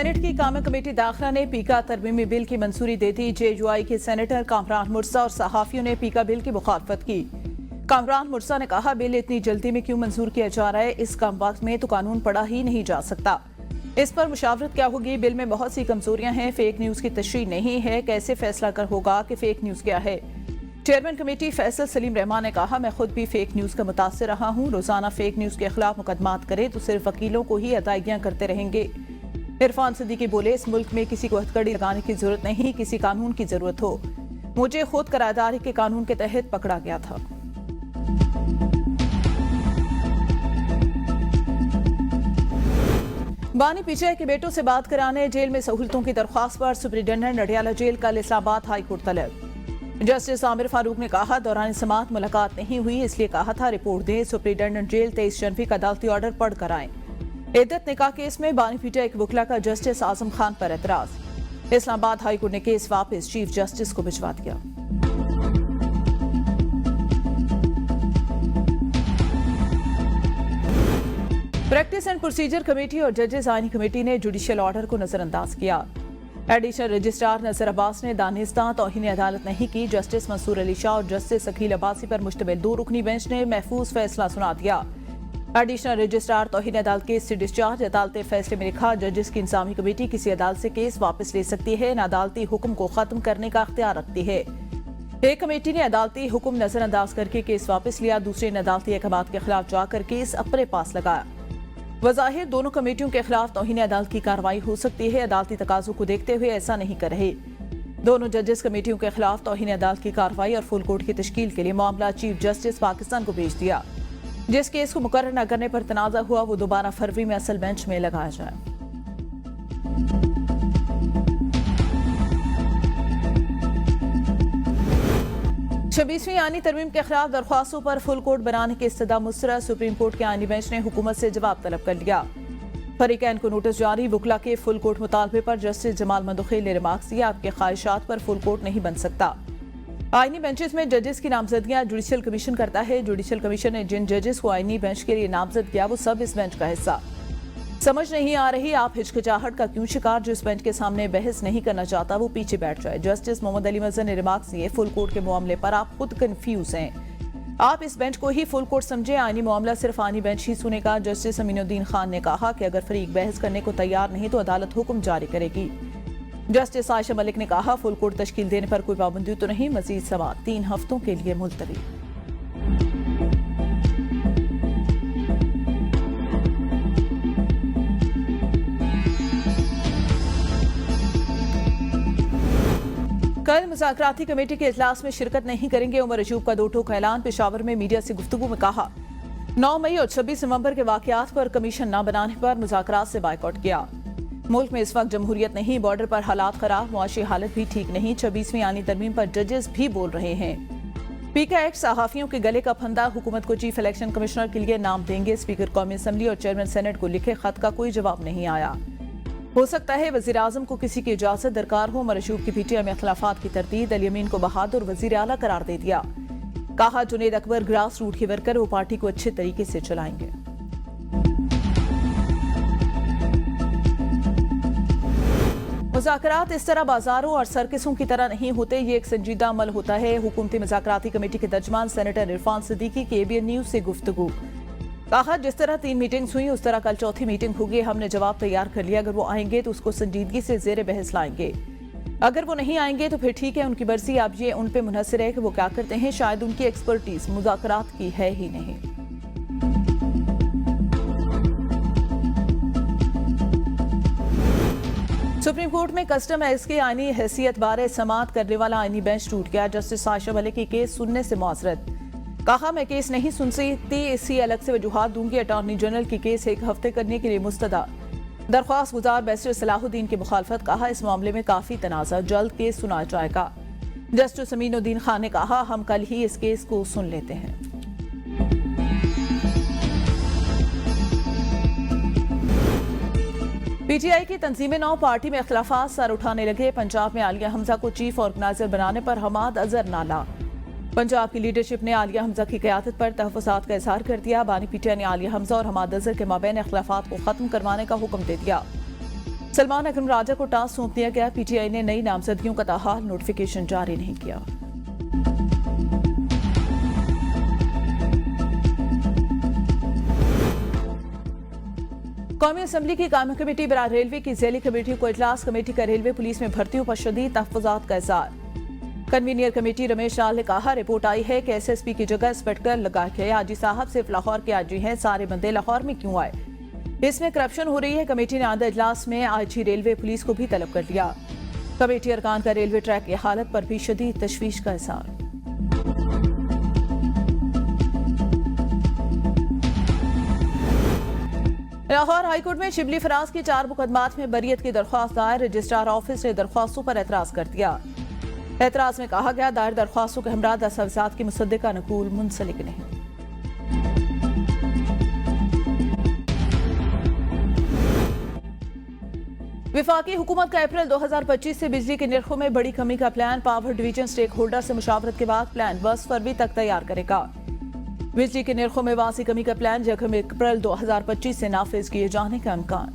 Senate की कामी committee दाखिला ने पीका तरमीमी बिल की मंजूरी दे दी। जेयूआई के सेनेटर कामरान मुर्सा और सहाफियों ने पीका बिल की मुखालफत की। कामरान मुर्सा ने कहा, बिल इतनी जल्दी में क्यों मंजूर किया जा रहा है, इस कम वक्त में तो कानून पढ़ा ही नहीं जा सकता। इस पर मुशावरत क्या होगी? बिल में बहुत सी कमजोरियां हैं, फेक न्यूज की तशरीह नहीं है, कैसे फैसला कर होगा कि फेक न्यूज क्या है। चेयरमैन कमेटी फैसल सलीम रहमान ने कहा, मैं खुद भी फेक न्यूज का मुतासिर रहा हूँ। रोजाना फेक न्यूज के खिलाफ मुकदमात करे तो सिर्फ वकीलों को ही अदायगियां करते रहेंगे। इरफान सिद्दीकी बोले, इस मुल्क में किसी को हथकड़ी लगाने की जरूरत नहीं, किसी कानून की जरूरत हो। मुझे खुद करारदारी के कानून के तहत पकड़ा गया था। बानी पीछे के बेटों से बात कराने जेल में सहूलतों की दरख्वास्त पर सुप्रिंटेंडेंट नडियाला जेल कल इस्लामाबाद हाई कोर्ट तलब। जस्टिस आमिर फारूक ने कहा, दौरान समाअत मुलाकात नहीं हुई, इसलिए कहा था रिपोर्ट दें। सुप्रिंटेंडेंट जेल 23 जनवरी का अदालती ऑर्डर पढ़ कर आए। इद्दत निकाह केस में बानी पीटा एक वकीला का जस्टिस आजम खान पर एतराज। इस्लामाबाद हाई कोर्ट ने केस वापस चीफ जस्टिस को भिजवा दिया। प्रैक्टिस एंड प्रोसीजर कमेटी और जजेस आईनी कमेटी ने जुडिशियल ऑर्डर को नजरअंदाज किया। एडिशनल रजिस्ट्रार नजर अब्बास ने दानिस्तान तौहीन अदालत नहीं की। जस्टिस मंसूर अली शाह और जस्टिस अकील अब्बासी पर मुश्तमिल 2 रुकनी बेंच ने महफूज फैसला सुना दिया। एडिशनल रजिस्ट्रार तौहीन अदालत केस से डिस्चार्ज। अदालती फैसले में लिखा, जजेस की इंसामी कमेटी किसी अदालत से केस वापस ले सकती है, न अदालती हुक्म को खत्म करने का अख्तियार रखती है। एक कमेटी ने अदालती हुक्म नजरअंदाज करके केस वापस लिया, दूसरे ने अदालती अहकामात के खिलाफ जाकर केस अपने पास लगाया। वज़ाहिर दोनों कमेटियों के खिलाफ तौहीन अदालत की कार्रवाई हो सकती है। अदालती तकाज़ों को देखते हुए ऐसा नहीं कर रहे। दोनों जजेस कमेटियों के खिलाफ तौहीन अदालत की कार्रवाई और फुल कोर्ट की तश्कील के लिए मामला चीफ जस्टिस पाकिस्तान को भेज दिया। जिस केस को मुकर्रर न करने पर तनाज़ा हुआ, वो दोबारा फरवरी में असल बेंच में लगाया जाए। छब्बीसवीं आईनी तरमीम के खिलाफ दरख्वास्तों पर फुल कोर्ट बनाने की इस्तदा मुस्तरद। सुप्रीम कोर्ट के आईनी बेंच ने हुकूमत से जवाब तलब कर लिया। फरीकैन को नोटिस जारी। वकला के फुल कोर्ट मुतालबे पर जस्टिस जमाल मंदुखेल ने रिमार्क्स दिया, आपके ख्वाहिशात पर फुल कोर्ट नहीं बन सकता। आईनी बेंचेस में जजेस की नामजदगियां जुडिशियल कमीशन करता है। जुडिशियल कमीशन ने जिन जजेस को आईनी बेंच के लिए नामजद किया, वो सब इस बेंच का हिस्सा। समझ नहीं आ रही आप हिचकिचाहट का क्यों शिकार? जिस बेंच के सामने बहस नहीं करना चाहता वो पीछे बैठ जाए। जस्टिस मोहम्मद अली मजहर ने रिमार्क्स दिए, फुल कोर्ट के मामले पर आप खुद कंफ्यूज हैं। आप इस बेंच को ही फुल कोर्ट समझे, आईनी मामला सिर्फ आईनी बेंच ही सुनेगा। जस्टिस अमीनुद्दीन खान ने कहा कि अगर फरीक बहस करने को तैयार नहीं तो अदालत हुक्म जारी करेगी। जस्टिस आयशा मलिक ने कहा, फुल कोर्ट तश्कील देने पर कोई पाबंदी तो नहीं, मजीद समाअत 3 हफ्तों के लिए मुलतवी। कल मुज़ाकराती कमेटी के इजलास में शिरकत नहीं करेंगे उमर अयूब का 2 टोक ऐलान। पेशावर में मीडिया से गुफ्तगू में कहा, 9 मई और 26 नवंबर के वाकयात पर कमीशन न बनाने पर मुज़ाकरात से बायकॉट किया। मुल्क में इस वक्त जमहूरियत नहीं, बॉर्डर पर हालात खराब, मुआशी हालत भी ठीक नहीं। 26वीं आईनी तरमीम पर जजेस भी बोल रहे हैं। पीका एक्ट सहाफियों के गले का फंदा। हुकूमत को चीफ इलेक्शन कमिश्नर के लिए नाम देंगे। स्पीकर कौमी असम्बली और चेयरमैन सेनेट को लिखे खत का कोई जवाब नहीं आया। हो सकता है वजीर आजम को किसी की इजाजत दरकार हो। उमर अयूब की पीटीआई में अखलाफात की तरतीब। अली अमीन को बहादुर वजीर आला करार दे दिया। कहा, जुनेद अकबर ग्रास रूट के वर्कर, वो पार्टी को अच्छे तरीके से चलाएंगे। मुज़ाकरात इस तरह बाजारों और सर्कसों की तरह नहीं होते, ये एक संजीदा अमल होता है। हुकूमती मुज़ाकराती कमेटी के तर्जमान सेनेटर इरफान सिद्दीकी की एबीएन न्यूज से गुफ्तगू। कहा, जिस तरह 3 मीटिंग्स हुई उस तरह कल चौथी मीटिंग होगी। हमने जवाब तैयार कर लिया, अगर वो आएंगे तो उसको संजीदगी से जेर बहस लाएंगे। अगर वो नहीं आएंगे तो फिर ठीक है, उनकी मर्जी। आप ये उन पे मुनहसर है कि वो क्या करते हैं। शायद उनकी एक्सपर्टीज मुज़ाकरात की है ही नहीं। सुप्रीम कोर्ट में कस्टम एक्ट की आईनी हैसियत बारे समाअत करने वाला आईनी बेंच टूट गया। जस्टिस आयशा मलिक की केस सुनने से मुआजरत। कहा, मैं केस नहीं सुन सकती, इसकी अलग से वजूहात दूंगी। अटॉर्नी जनरल की केस 1 हफ्ते करने के लिए मुस्तदा। दरख्वास्त गुजार बैरिस्टर सलाहुद्दीन की मुखालफत। कहा, इस मामले में काफी तनाज़ा, जल्द केस सुना जाएगा। जस्टिस अमीनुद्दीन खान ने कहा, हम कल ही इस केस को सुन लेते हैं। पीटीआई की तंजीम नौ पार्टी में इख्तिलाफात सर उठाने लगे। पंजाब में आलिया हमजा को चीफ ऑर्गेनाइजर बनाने पर हमाद अजहर नाला। पंजाब की लीडरशिप ने आलिया हमजा की क़यादत पर तहफ़्फ़ुज़ात का इज़हार कर दिया। बानी पीटीआई ने आलिया हमजा और हमाद अजहर के माबैन इख्तिलाफात को खत्म करवाने का हुक्म दे दिया। सलमान अकरम राजा को टास्क सौंप दिया गया। पीटीआई ने नई नामजदगियों का ताहाल नोटिफिकेशन जारी नहीं किया। कौमी असम्बली की कायम कमेटी बराह रेलवे की झेली कमेटी को इजलास। कमेटी का रेलवे पुलिस में भर्तियों पर शदीद तहफ़्फ़ुज़ात का इज़हार। कन्वीनियर कमेटी रमेश लाल ने कहा, रिपोर्ट आई है कि एसएसपी की जगह इंस्पेक्टर लगा के आजी साहब सिर्फ लाहौर के आजी हैं, सारे बंदे लाहौर में क्यों आए? इसमें करप्शन हो रही है। कमेटी ने आधा इजलास में आईजी रेलवे पुलिस को भी तलब कर लिया। कमेटी अरकान का रेलवे ट्रैक की हालत पर भी शदीद तशवीश का इज़हार। लाहौर हाईकोर्ट में शिबली फराज की 4 मुकदमात में बरियत की दरख्वास्त दायर। रजिस्ट्रार ऑफिस ने दरख्वास्तों पर एतराज कर दिया। एतराज में कहा गया, दायर दरख्वास्तों के हमरा दस्तावेजात की मुसद्दिका नकूल मुंसलिक नहीं। विफाकी हुकूमत का अप्रैल 2025 से बिजली के निर्खों में बड़ी कमी का plan. Power division stakeholder से मुशावरत के बाद प्लान 10 फरवरी तक तैयार करेगा। बिजली के निर्खों में वासी कमी का प्लान जगह में अप्रैल 2025 से नाफिज किए जाने का इम्कान।